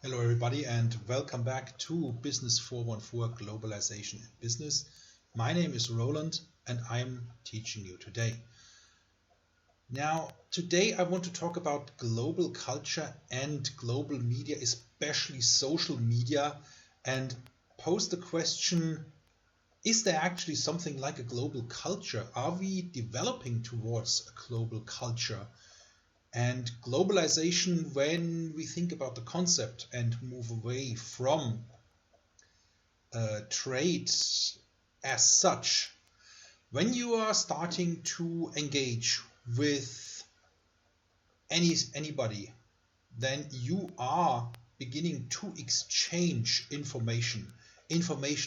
Hello everybody and welcome back to BUS414 Globalization in Business. My name is Roland and I'm teaching you today. Now, today I want to talk about global culture and global media, especially social media, and pose the question, is there actually something like a global culture? Are we developing towards a global culture? And globalization, when we think about the concept and move away from trade as such, when you are starting to engage with anybody, then you are beginning to exchange information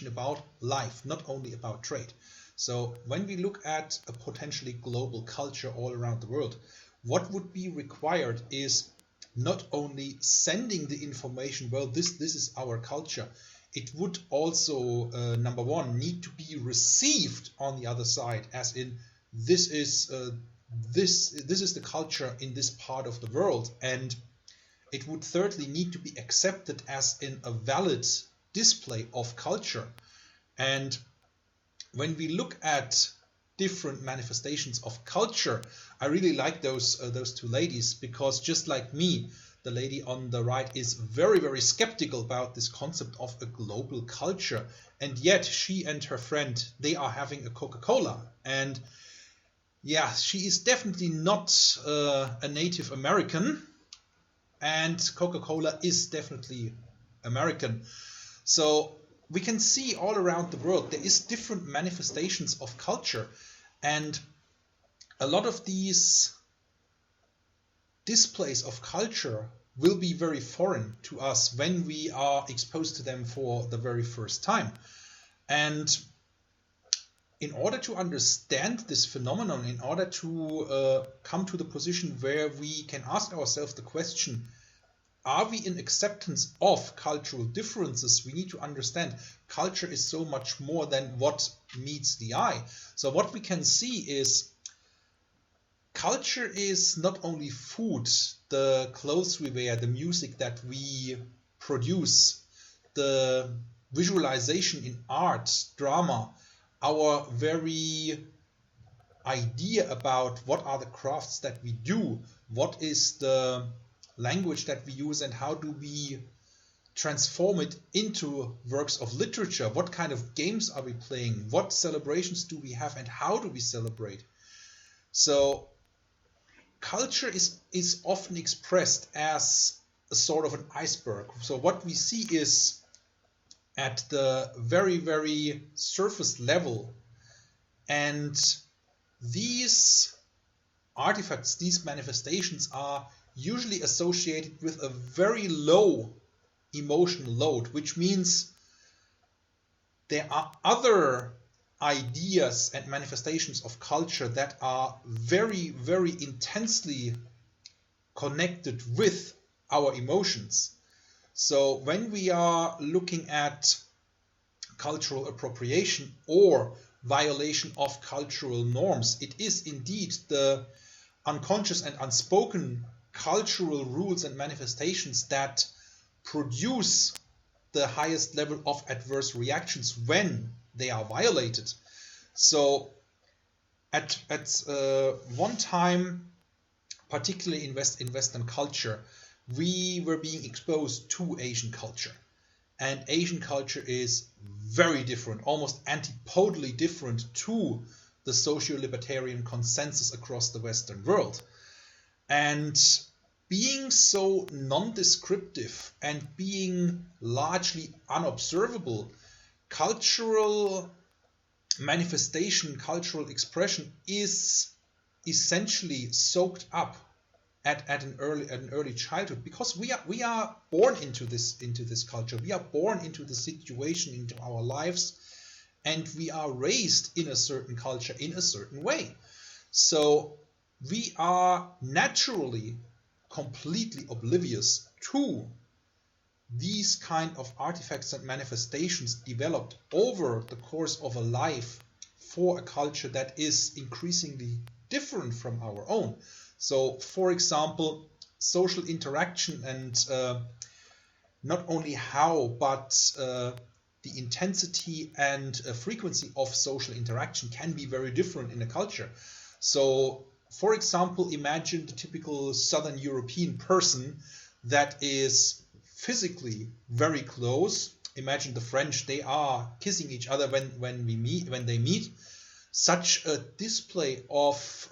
about life, not only about trade. So when we look at a potentially global culture all around the world, what would be required is not only sending the information, well, this is our culture. It would also, number one, need to be received on the other side, as in this is the culture in this part of the world, and it would thirdly need to be accepted as in a valid display of culture. And when we look at different manifestations of culture, I really like those two ladies, because just like me, the lady on the right is very, very skeptical about this concept of a global culture. And yet she and her friend, they are having a Coca-Cola. And yeah, she is definitely not a Native American. And Coca-Cola is definitely American. So we can see all around the world there is different manifestations of culture, and a lot of these displays of culture will be very foreign to us when we are exposed to them for the very first time. And in order to understand this phenomenon, in order to come to the position where we can ask ourselves the question, are we in acceptance of cultural differences, we need to understand culture is so much more than what meets the eye. So what we can see is culture is not only food, the clothes we wear, the music that we produce, the visualization in art, drama, our very idea about what are the crafts that we do, what is the language that we use, and how do we transform it into works of literature, what kind of games are we playing, what celebrations do we have, and how do we celebrate. So culture is often expressed as a sort of an iceberg. So what we see is at the very, very surface level, and these artifacts, these manifestations are usually associated with a very low emotional load, which means there are other ideas and manifestations of culture that are very, very intensely connected with our emotions. So when we are looking at cultural appropriation or violation of cultural norms, it is indeed the unconscious and unspoken cultural rules and manifestations that produce the highest level of adverse reactions when they are violated. So at one time, particularly in Western culture, we were being exposed to Asian culture. And Asian culture is very different, almost antipodally different to the socio-libertarian consensus across the Western world. And being so non-descriptive and being largely unobservable, cultural manifestation, cultural expression is essentially soaked up at an early childhood, because we are born into this culture, we are born into the situation, into our lives, and we are raised in a certain culture in a certain way. So we are naturally completely oblivious to these kind of artifacts and manifestations developed over the course of a life for a culture that is increasingly different from our own. So, for example, social interaction and not only how, but the intensity and frequency of social interaction can be very different in a culture. So, for example, imagine the typical Southern European person that is physically very close. Imagine the French, they are kissing each other when they meet. Such a display of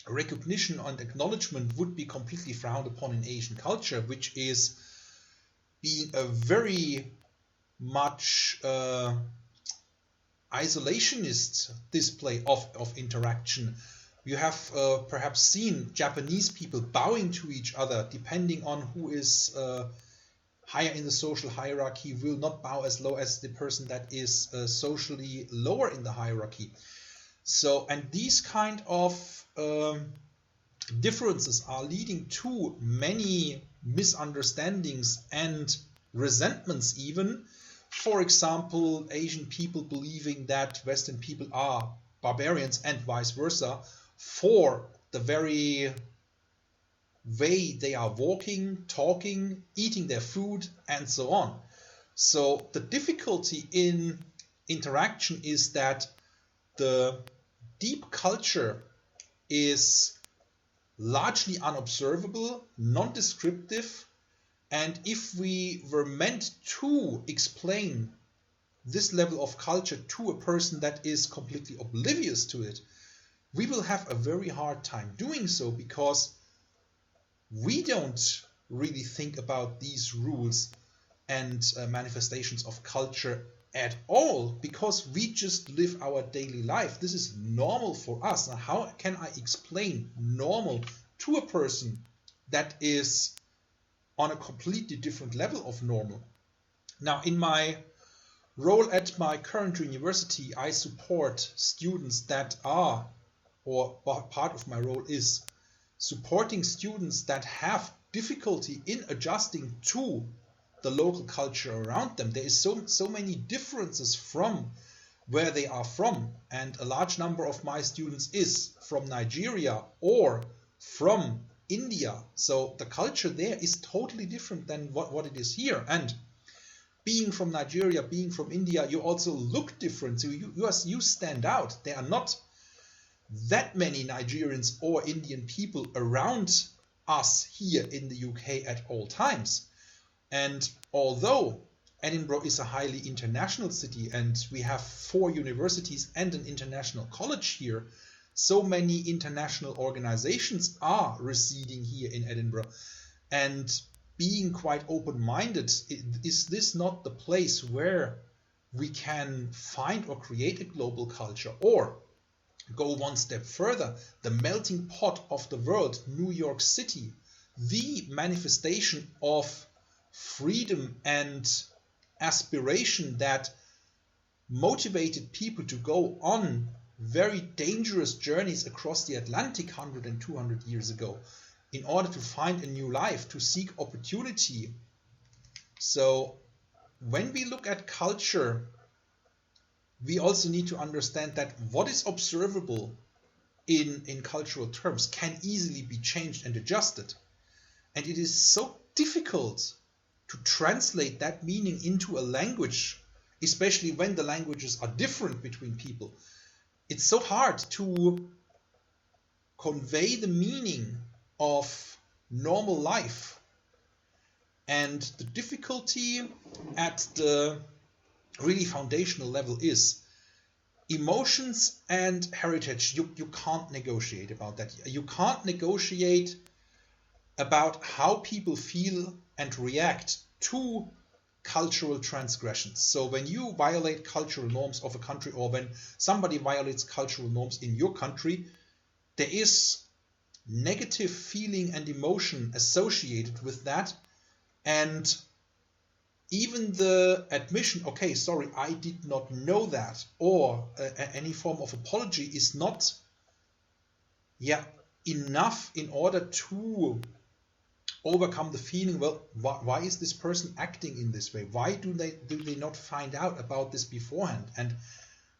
recognition and acknowledgement would be completely frowned upon in Asian culture, which is being a very much isolationist display of interaction. You have perhaps seen Japanese people bowing to each other, depending on who is higher in the social hierarchy, will not bow as low as the person that is socially lower in the hierarchy. So, and these kind of differences are leading to many misunderstandings and resentments even. For example, Asian people believing that Western people are barbarians and vice versa for the very way they are walking, talking, eating their food, and so on. So the difficulty in interaction is that the deep culture is largely unobservable, non-descriptive, and if we were meant to explain this level of culture to a person that is completely oblivious to it, we will have a very hard time doing so, because we don't really think about these rules and manifestations of culture at all, because we just live our daily life. This is normal for us. Now, how can I explain normal to a person that is on a completely different level of normal? Now, in my role at my current university, I support students that are, or part of my role is supporting students that have difficulty in adjusting to the local culture around them. There is so many differences from where they are from, and a large number of my students is from Nigeria or from India. So the culture there is totally different than what it is here. And being from Nigeria, being from India, you also look different. So you stand out. There are not that many Nigerians or Indian people around us here in the UK at all times. And although Edinburgh is a highly international city and we have 4 universities and an international college here, so many international organizations are residing here in Edinburgh. And being quite open-minded, is this not the place where we can find or create a global culture? Or go one step further, the melting pot of the world, New York City, the manifestation of freedom and aspiration that motivated people to go on very dangerous journeys across the Atlantic 100 and 200 years ago in order to find a new life, to seek opportunity. So when we look at culture, we also need to understand that what is observable in cultural terms can easily be changed and adjusted. And it is so difficult to translate that meaning into a language, especially when the languages are different between people. It's so hard to convey the meaning of normal life. And the difficulty at the really foundational level is emotions and heritage. You can't negotiate about that. You can't negotiate about how people feel and react to cultural transgressions. So when you violate cultural norms of a country, or when somebody violates cultural norms in your country, there is negative feeling and emotion associated with that. And even the admission, okay, sorry, I did not know that, or any form of apology is not enough in order to overcome the feeling, well, why is this person acting in this way? Why do they not find out about this beforehand? And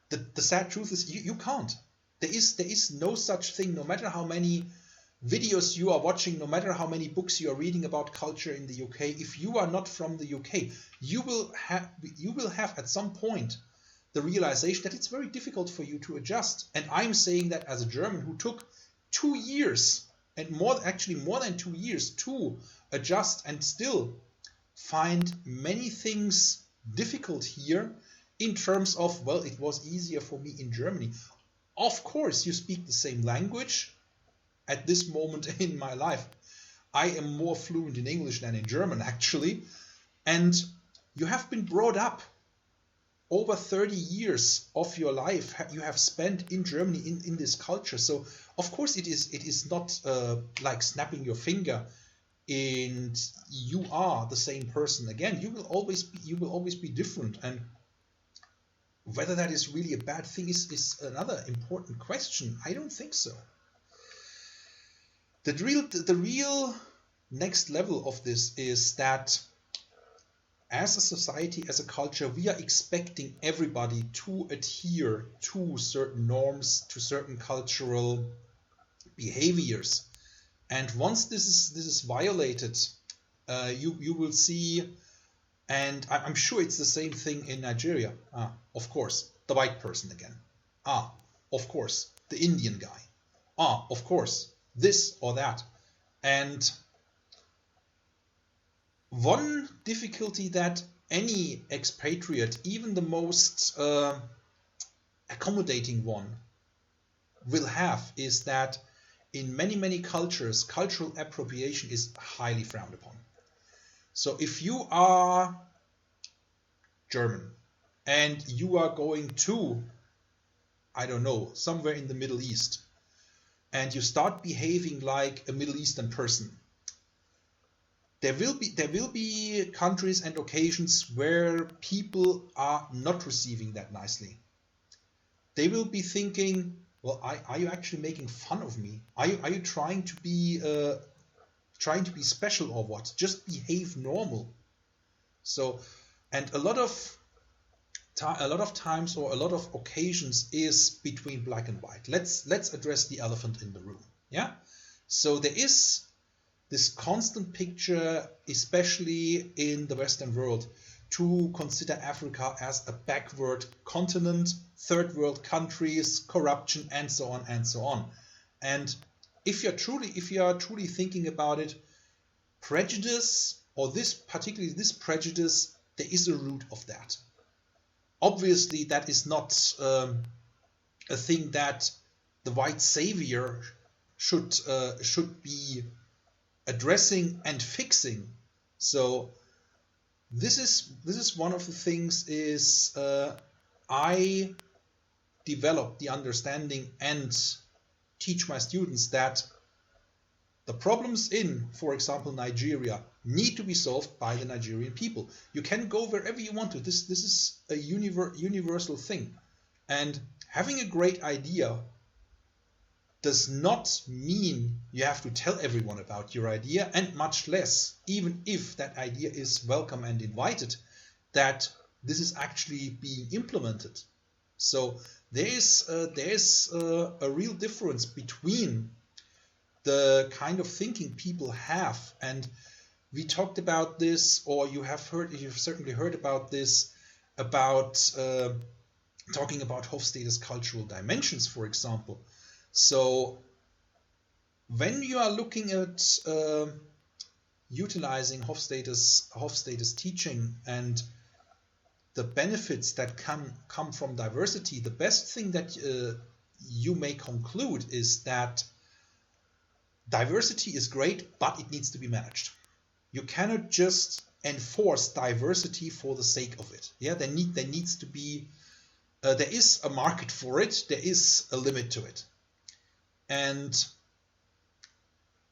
the sad truth is you can't. There is no such thing, no matter how many videos you are watching, no matter how many books you are reading about culture in the UK, if you are not from the UK, you will have at some point the realization that it's very difficult for you to adjust. And I'm saying that as a German who took 2 years and more than 2 years to adjust and still find many things difficult here in terms of, well, it was easier for me in Germany. Of course, you speak the same language. At this moment in my life, I am more fluent in English than in German, actually. And you have been brought up. Over 30 years of your life you have spent in Germany in this culture. So of course it is not like snapping your finger and you are the same person again. You will always be different, and whether that is really a bad thing is another important question. I don't think so. The real next level of this is that as a society, as a culture, we are expecting everybody to adhere to certain norms, to certain cultural behaviors. And once this is violated, you will see, and I'm sure it's the same thing in Nigeria. Of course, the white person again. Of course, the Indian guy. Of course, this or that. And one difficulty that any expatriate, even the most accommodating one, will have is that in many cultures, cultural appropriation is highly frowned upon. So if you are German and you are going to, I don't know, somewhere in the Middle East, and you start behaving like a Middle Eastern person, there will be countries and occasions where people are not receiving that nicely. They will be thinking, well, are you actually making fun of me? Are you trying to be special or what? Just behave normal. So, and a lot of times or a lot of occasions is between black and white. Let's address the elephant in the room. Yeah. So there is this constant picture, especially in the Western world, to consider Africa as a backward continent, third world countries, corruption, and so on and so on. And if you are truly thinking about it, prejudice, or particularly this prejudice, there is a root of that. Obviously, that is not a thing that the white savior should be addressing and fixing. So this is one of the things is I develop the understanding and teach my students that the problems in, for example, Nigeria need to be solved by the Nigerian people. You can go wherever you want to. This is a universal thing. And having a great idea does not mean you have to tell everyone about your idea, and much less, even if that idea is welcome and invited, that this is actually being implemented. So there is a real difference between the kind of thinking people have, and we talked about this, or you've certainly heard about this, about talking about Hofstede's cultural dimensions, for example. So when you are looking at utilizing Hofstede's teaching and the benefits that come from diversity, the best thing that you may conclude is that diversity is great, but it needs to be managed. You cannot just enforce diversity for the sake of it. Yeah, there needs to be there is a market for it. There is a limit to it. And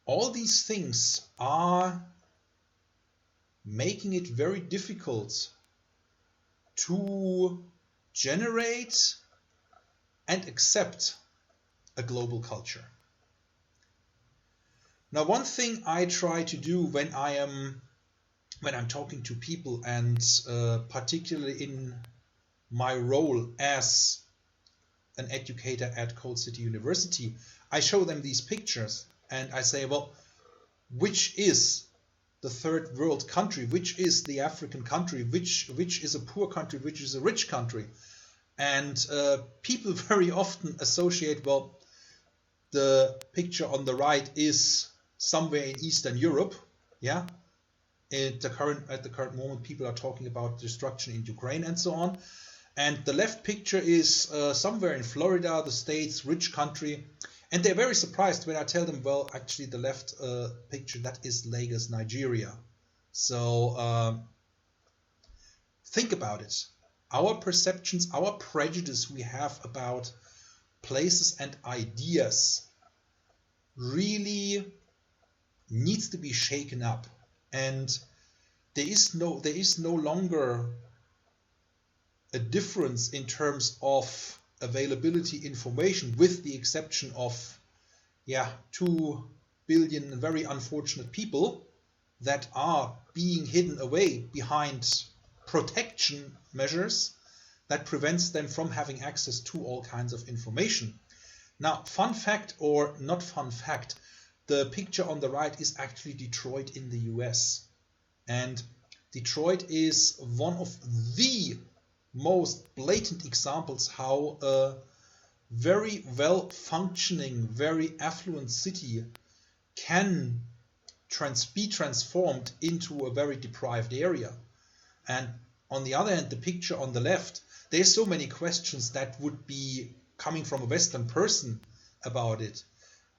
all these things are making it very difficult to generate and accept a global culture. Now, one thing I try to do when I'm talking to people, and particularly in my role as an educator at Cold City University, I show them these pictures, and I say, well, which is the third world country, which is the African country, which is a poor country, which is a rich country, and people very often associate, well, the picture on the right is somewhere in Eastern Europe, yeah. At the current moment, people are talking about destruction in Ukraine and so on. And the left picture is somewhere in Florida, the States, rich country. And they're very surprised when I tell them, well, actually the left picture, that is Lagos, Nigeria. So think about it. Our perceptions, our prejudice we have about places and ideas really needs to be shaken up. And there is no longer a difference in terms of availability information, with the exception of 2 billion very unfortunate people that are being hidden away behind protection measures that prevents them from having access to all kinds of information. Now, fun fact or not fun fact, the picture on the right is actually Detroit in the US. And Detroit is one of the most blatant examples how a very well functioning, very affluent city can be transformed into a very deprived area. And on the other hand, the picture on the left, there's so many questions that would be coming from a Western person about it,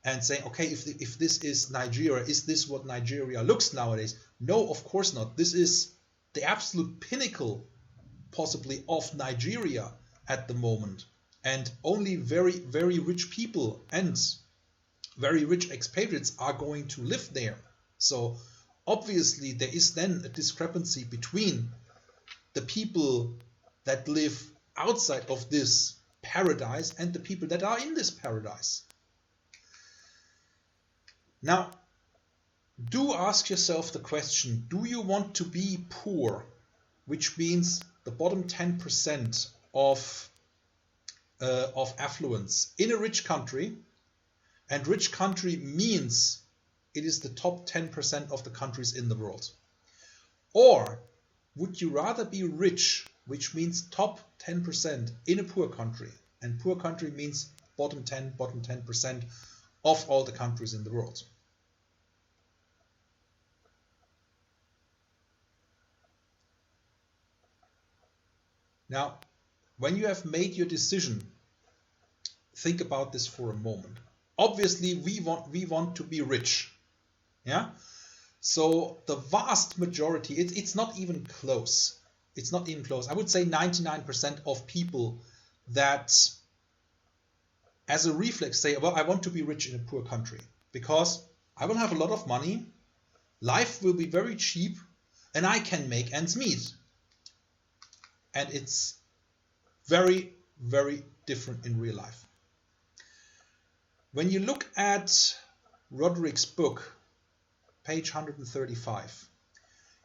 and saying, okay, if this is Nigeria, is this what Nigeria looks nowadays? No, of course not. This is the absolute pinnacle, possibly, of Nigeria at the moment. And only very, very rich people and very rich expatriates are going to live there. So obviously there is then a discrepancy between the people that live outside of this paradise and the people that are in this paradise. Now, do ask yourself the question, do you want to be poor, which means the bottom 10% of affluence in a rich country? And rich country means it is the top 10% of the countries in the world. Or would you rather be rich, which means top 10% in a poor country? And poor country means bottom 10% of all the countries in the world. Now, when you have made your decision, think about this for a moment. Obviously, we want to be rich. Yeah? So the vast majority, it's not even close. It's not even close. I would say 99% of people that, as a reflex, say, well, I want to be rich in a poor country because I will have a lot of money, life will be very cheap, and I can make ends meet. And it's very, very different in real life. When you look at Roderick's book, page 135,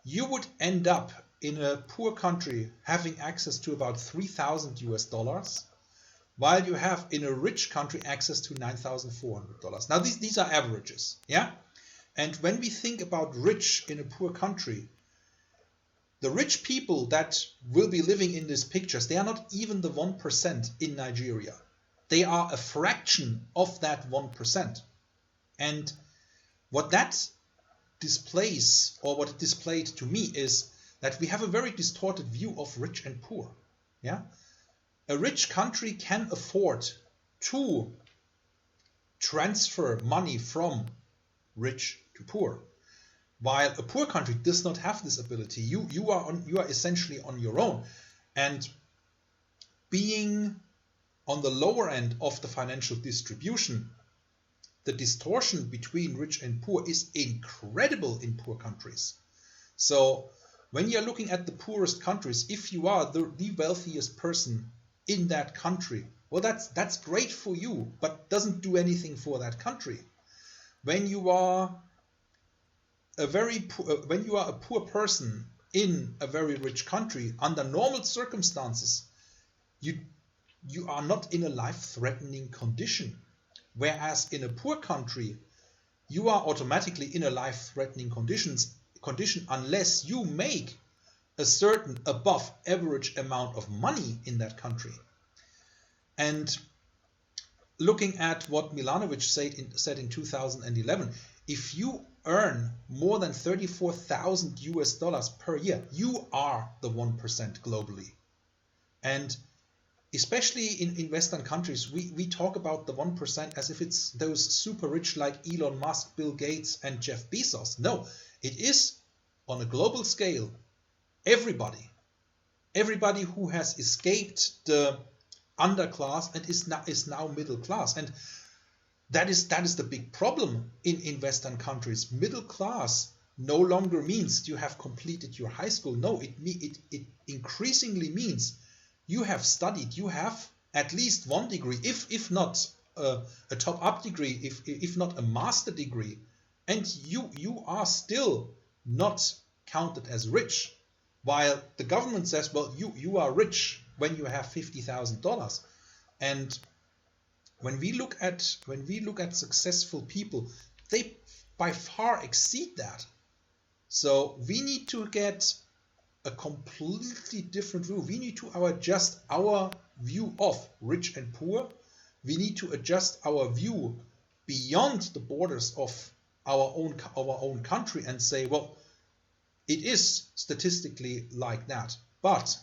you would end up in a poor country having access to about $3,000 while you have in a rich country access to $9,400. Now these are averages, yeah? And when we think about rich in a poor country, the rich people that will be living in these pictures, they are not even the 1% in Nigeria. They are a fraction of that 1%. And what that displays, or what it displayed to me, is that we have a very distorted view of rich and poor. Yeah? A rich country can afford to transfer money from rich to poor, while a poor country does not have this ability. You are essentially on your own, and being on the lower end of the financial distribution, the distortion between rich and poor is incredible in poor countries. So when you're looking at the poorest countries, if you are the wealthiest person in that country, well, that's great for you, but doesn't do anything for that country. When you are a poor person in a very rich country, under normal circumstances, you are not in a life-threatening condition. Whereas in a poor country, you are automatically in a life-threatening condition unless you make a certain above average amount of money in that country. And looking at what Milanovic said in 2011, if you earn more than 34,000 US dollars per year, you are the 1% globally. And especially in Western countries, we talk about the 1% as if it's those super rich like Elon Musk, Bill Gates, and Jeff Bezos. No, it is on a global scale. Everybody who has escaped the underclass and is now middle class. And that is the big problem in Western countries. Middle class no longer means you have completed your high school. No, it increasingly means you have studied, you have at least one degree, if not a top-up degree, if not a master degree, and you are still not counted as rich, while the government says, well, you are rich when you have $50,000. And when we look at successful people, they by far exceed that. So we need to get a completely different view. We need to adjust our view of rich and poor. We need to adjust our view beyond the borders of our own country and say, well, it is statistically like that. But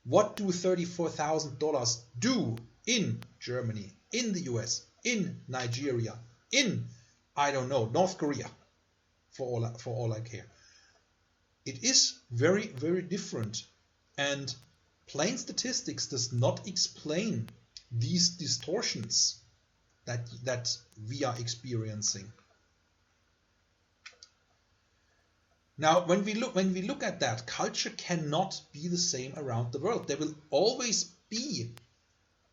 what do $34,000 do in Germany, in the US, in Nigeria, in, I don't know, North Korea, for all I care? It is very, very different. And plain statistics does not explain these distortions that we are experiencing. Now, when we look at that, culture cannot be the same around the world. There will always be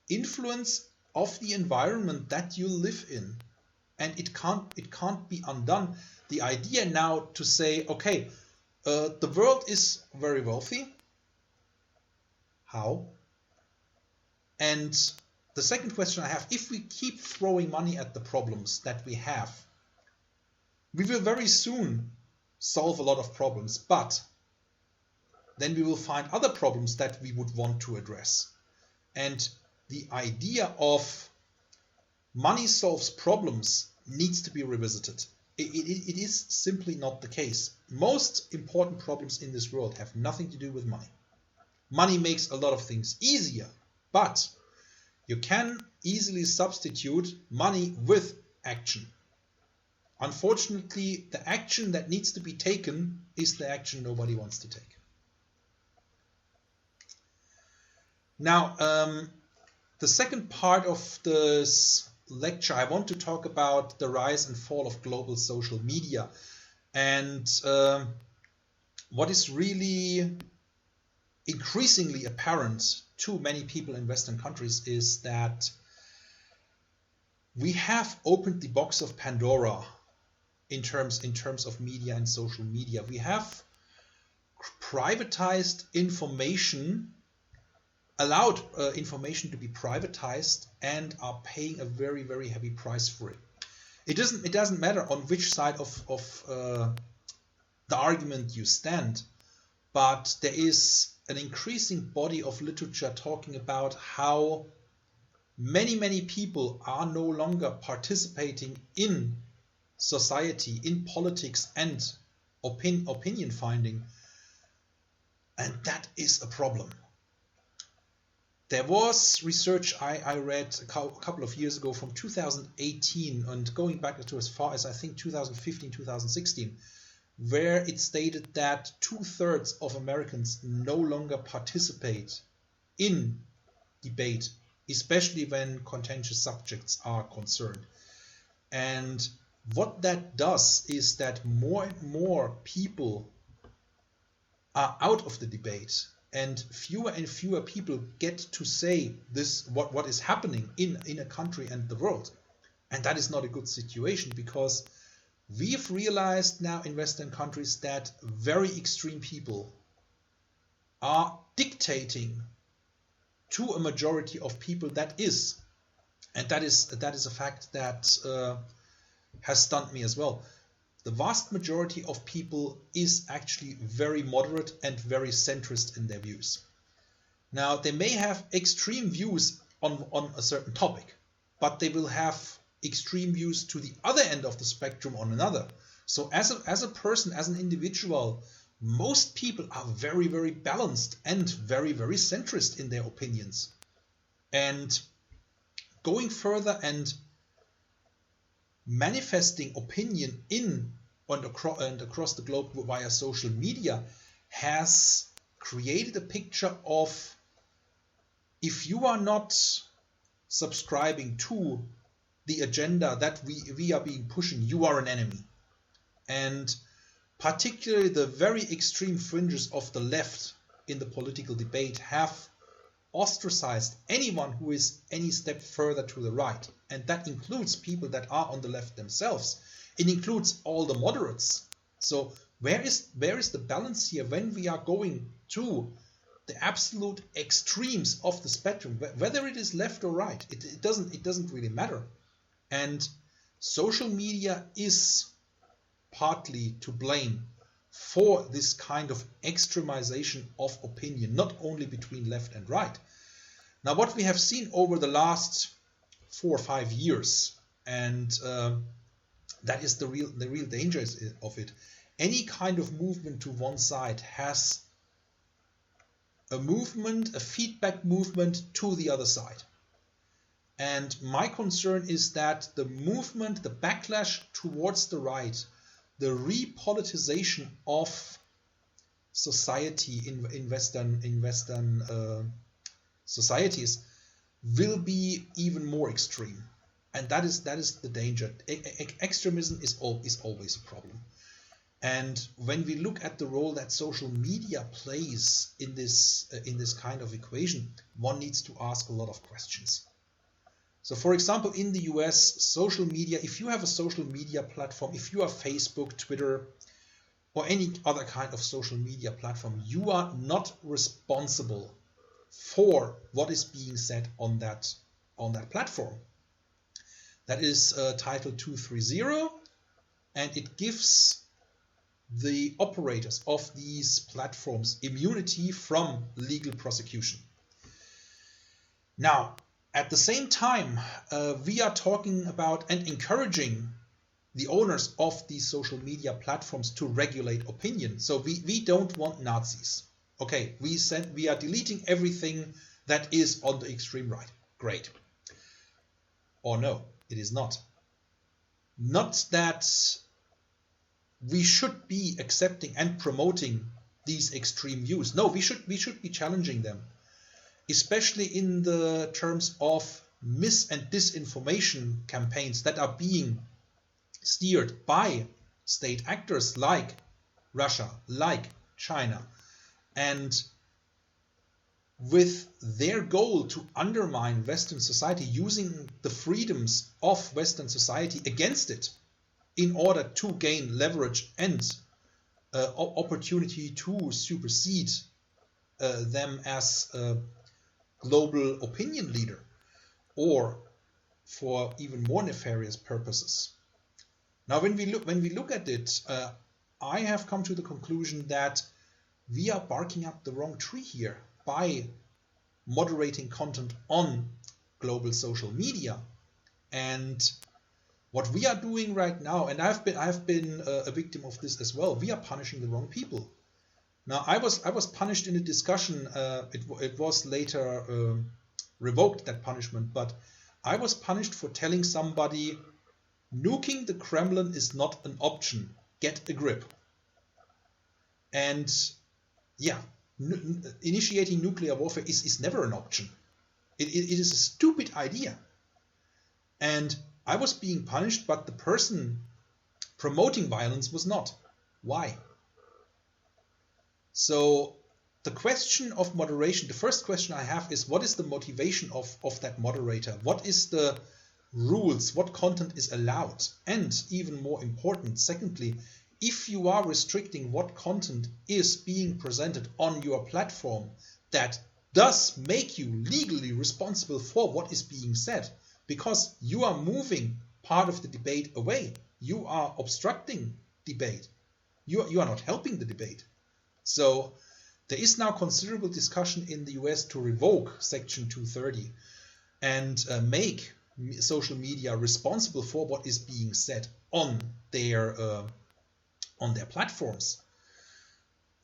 influence of the environment that you live in, and it can't be undone. The idea now to say, okay, the world is very wealthy. How? And the second question I have, if we keep throwing money at the problems that we have, we will very soon solve a lot of problems, but then we will find other problems that we would want to address. And the idea of money solves problems needs to be revisited. It is simply not the case. Most important problems in this world have nothing to do with money. Money makes a lot of things easier, but you can easily substitute money with action. Unfortunately, the action that needs to be taken is the action nobody wants to take. Now, the second part of this lecture, I want to talk about the rise and fall of global social media. And what is really increasingly apparent to many people in Western countries is that we have opened the box of Pandora in terms of media and social media. We have privatized information, allowed information to be privatized, and are paying a very, very heavy price for it. It doesn't matter on which side of the argument you stand, but there is an increasing body of literature talking about how many people are no longer participating in society, in politics and opinion finding, and that is a problem. There was research I read a couple of years ago from 2018 and going back to as far as I think 2015, 2016, where it stated that 2/3 of Americans no longer participate in debate, especially when contentious subjects are concerned. And what that does is that more and more people are out of the debate, and fewer people get to say this what is happening in a country and the world. And that is not a good situation, because we've realized now in Western countries that very extreme people are dictating to a majority of people. That is a fact that has stunned me as well. The vast majority of people is actually very moderate and very centrist in their views. Now, they may have extreme views on a certain topic, but they will have extreme views to the other end of the spectrum on another. So as a person, as an individual, most people are very, very balanced and very, very centrist in their opinions. And going further and manifesting opinion in and across the globe via social media has created a picture of, if you are not subscribing to the agenda that we are being pushing, you are an enemy. And particularly the very extreme fringes of the left in the political debate have ostracized anyone who is any step further to the right. And that includes people that are on the left themselves. It includes all the moderates. So where is the balance here when we are going to the absolute extremes of the spectrum, whether it is left or right? It doesn't really matter. And social media is partly to blame for this kind of extremization of opinion, not only between left and right. Now, what we have seen over the last 4 or 5 years, and that is the real danger of it. Any kind of movement to one side has a feedback movement to the other side. And my concern is that the movement, the backlash towards the right, the repoliticization of society in Western societies will be even more extreme, and that is the danger. Extremism is always a problem. And when we look at the role that social media plays in this kind of equation, one needs to ask a lot of questions. So, for example, in the US, social media, if you have a social media platform, if you are Facebook, Twitter, or any other kind of social media platform, you are not responsible for what is being said on that platform. That is Title 230, and it gives the operators of these platforms immunity from legal prosecution. Now, at the same time, we are talking about and encouraging the owners of these social media platforms to regulate opinion. So we don't want Nazis. Okay, we are deleting everything that is on the extreme right. Great. Or no, it is not. Not that we should be accepting and promoting these extreme views. No, we should be challenging them, especially in the terms of mis- and disinformation campaigns that are being steered by state actors like Russia, like China, and with their goal to undermine Western society, using the freedoms of Western society against it in order to gain leverage and opportunity to supersede them as a global opinion leader, or for even more nefarious purposes. Now, when we look at it, I have come to the conclusion that we are barking up the wrong tree here by moderating content on global social media. And what we are doing right now, and I've been a victim of this as well, we are punishing the wrong people. Now, I was punished in a discussion. It was later revoked, that punishment, but I was punished for telling somebody, nuking the Kremlin is not an option. Get a grip. And yeah, initiating nuclear warfare is never an option. It is a stupid idea. And I was being punished, but the person promoting violence was not. Why? So the question of moderation, the first question I have is, what is the motivation of that moderator? What is the rules? What content is allowed? And even more important, secondly, if you are restricting what content is being presented on your platform, that does make you legally responsible for what is being said, because you are moving part of the debate away. You are obstructing debate. You are not helping the debate. So there is now considerable discussion in the US to revoke Section 230 and make social media responsible for what is being said on their platforms.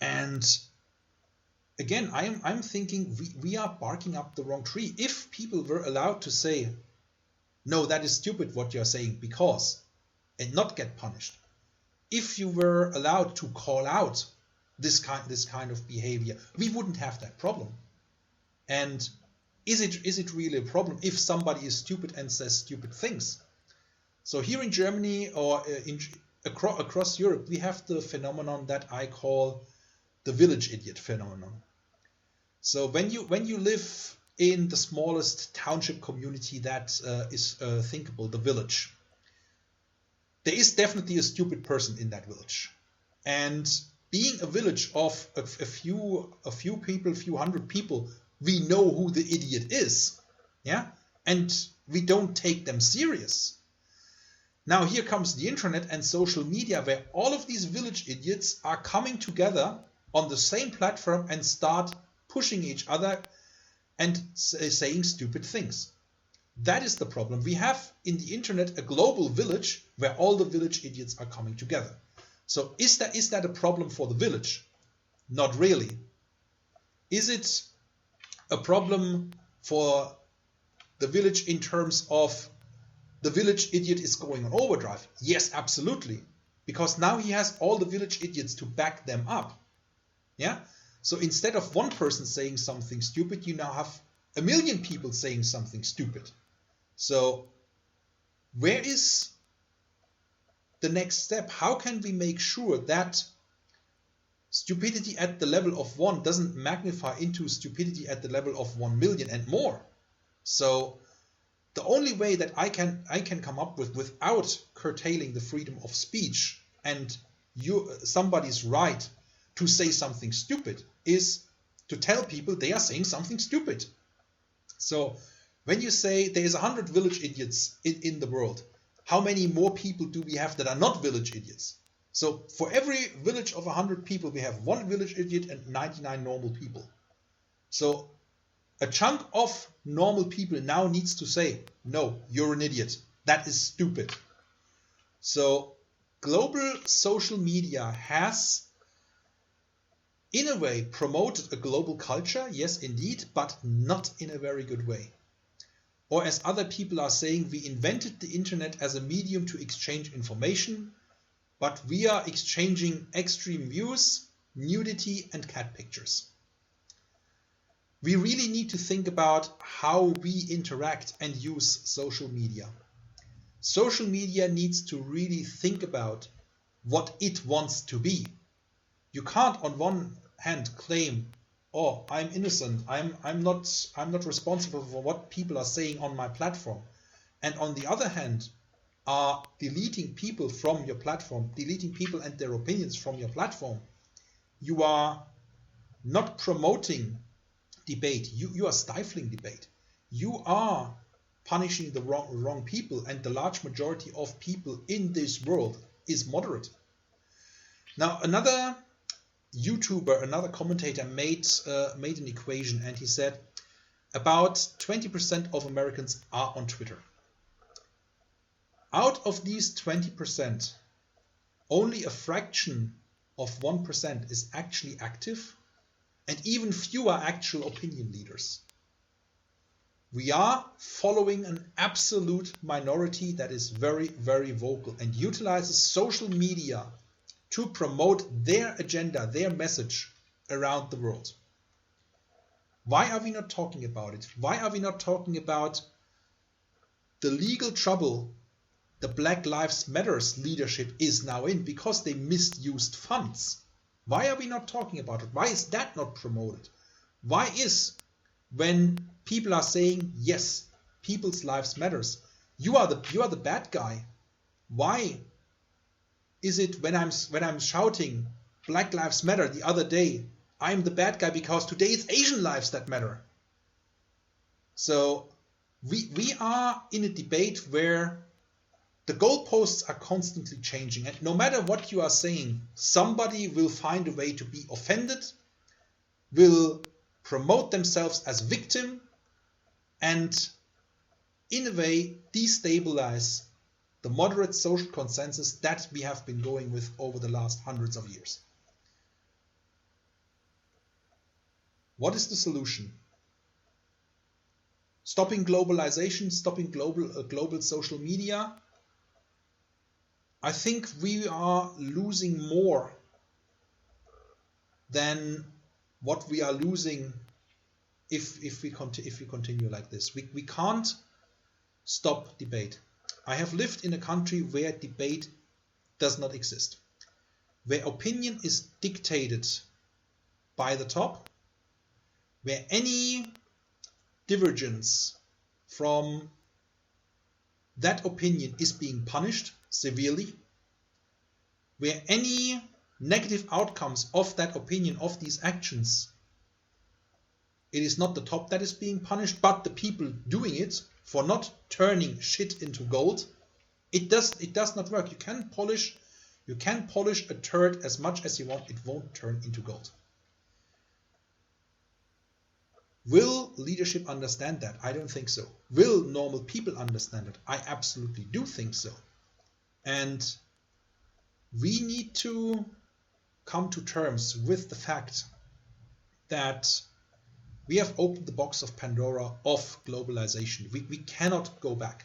And again, I'm thinking we are barking up the wrong tree. If people were allowed to say, no, that is stupid what you're saying, because, and not get punished. If you were allowed to call out this kind of behavior, we wouldn't have that problem. And is it really a problem if somebody is stupid and says stupid things? So here in Germany or across Europe, we have the phenomenon that I call the village idiot phenomenon. So when you live in the smallest township community that is thinkable, the village, there is definitely a stupid person in that village. And being a village of a few people, a few hundred people, we know who the idiot is, yeah, and we don't take them serious. Now here comes the internet and social media, where all of these village idiots are coming together on the same platform and start pushing each other and saying stupid things. That is the problem. We have in the internet a global village where all the village idiots are coming together. So is that a problem for the village? Not really. Is it a problem for the village in terms of the village idiot is going on overdrive? Yes, absolutely. Because now he has all the village idiots to back them up. Yeah? So instead of one person saying something stupid, you now have 1 million people saying something stupid. So where is the next step? How can we make sure that stupidity at the level of 1 doesn't magnify into stupidity at the level of 1 million and more? So the only way that I can come up with, without curtailing the freedom of speech and somebody's right to say something stupid, is to tell people they are saying something stupid. So when you say there is 100 village idiots in the world, how many more people do we have that are not village idiots? So for every village of 100 people, we have 1 village idiot and 99 normal people. So a chunk of normal people now needs to say, no, you're an idiot. That is stupid. So global social media has, in a way, promoted a global culture, yes, indeed, but not in a very good way. Or as other people are saying, we invented the internet as a medium to exchange information, but we are exchanging extreme views, nudity, and cat pictures. We really need to think about how we interact and use social media. Social media needs to really think about what it wants to be. You can't on one hand claim, oh, I'm innocent, I'm not responsible for what people are saying on my platform, and on the other hand are deleting people from your platform, deleting people and their opinions from your platform. You are not promoting debate, you are stifling debate. You are punishing the wrong people, and the large majority of people in this world is moderate. Now another YouTuber, another commentator made an equation, and he said about 20% of Americans are on Twitter. Out of these 20%, only a fraction of 1% is actually active, and even fewer actual opinion leaders. We are following an absolute minority that is very, very vocal and utilizes social media to promote their agenda, their message around the world. Why are we not talking about it? Why are we not talking about the legal trouble the Black Lives Matters leadership is now in because they misused funds? Why are we not talking about it? Why is that not promoted? Why is, when people are saying, yes, people's lives matters, you are the bad guy? Why is it when I'm shouting Black Lives Matter the other day, I'm the bad guy because today it's Asian lives that matter? So we are in a debate where The goalposts are constantly changing, and no matter what you are saying, somebody will find a way to be offended, will promote themselves as victim, and in a way destabilize the moderate social consensus that we have been going with over the last hundreds of years. What is the solution? Stopping globalization, stopping global social media? I think we are losing more than what we are losing if we continue like this. We can't stop debate. I have lived in a country where debate does not exist, where opinion is dictated by the top, where any divergence from that opinion is being punished severely, where any negative outcomes of that opinion, of these actions, it is not the top that is being punished, but the people doing it for not turning shit into gold. It does not work. You can polish a turd as much as you want, it won't turn into gold. Will leadership understand that? I don't think so. Will normal people understand it? I absolutely do think so. And we need to come to terms with the fact that we have opened the box of Pandora of globalization. We cannot go back.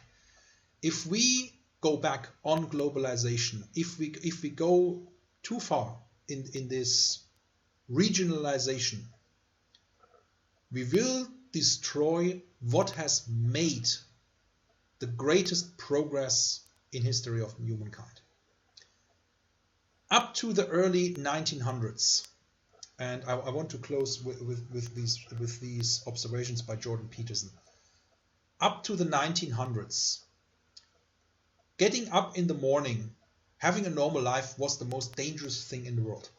If we go back on globalization, if we go too far in this regionalization, we will destroy what has made the greatest progress in history of humankind. Up to the early 1900s, and I want to close with these observations by Jordan Peterson. Up to the 1900s, getting up in the morning, having a normal life was the most dangerous thing in the world.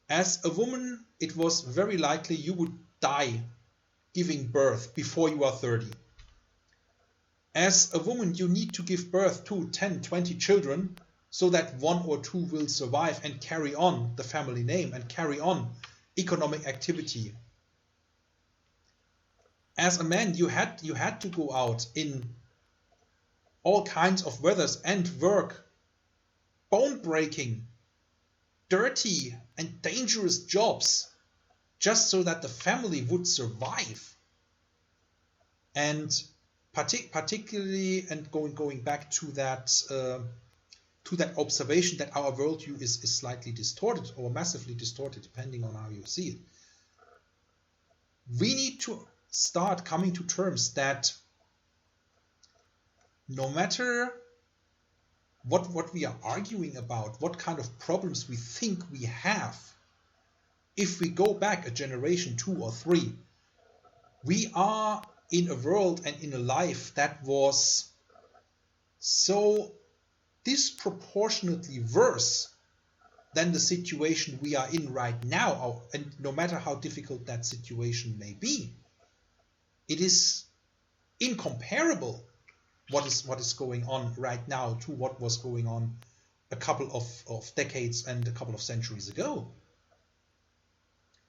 As a woman, it was very likely you would die giving birth before you are 30. As a woman, you need to give birth to 10, 20 children so that one or two will survive and carry on the family name and carry on economic activity. As a man, you had to go out in all kinds of weathers and work bone-breaking, dirty and dangerous jobs just so that the family would survive. And particularly, and going back to that observation that our worldview is slightly distorted or massively distorted, depending on how you see it. We need to start coming to terms that no matter what we are arguing about, what kind of problems we think we have, if we go back a generation, 2 or 3, we are in a world and in a life that was so disproportionately worse than the situation we are in right now, and no matter how difficult that situation may be, it is incomparable what is going on right now to what was going on a couple of decades and a couple of centuries ago.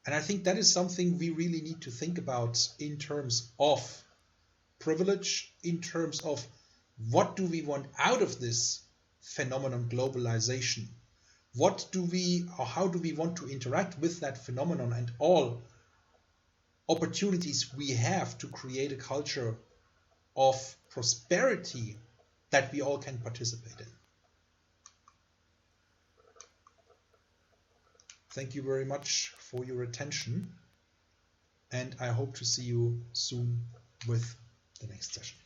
And I think that is something we really need to think about in terms of privilege, in terms of what do we want out of this phenomenon, globalization? What do we, or how do we want to interact with that phenomenon and all opportunities we have to create a culture of prosperity that we all can participate in? Thank you very much for your attention, and I hope to see you soon with the next session.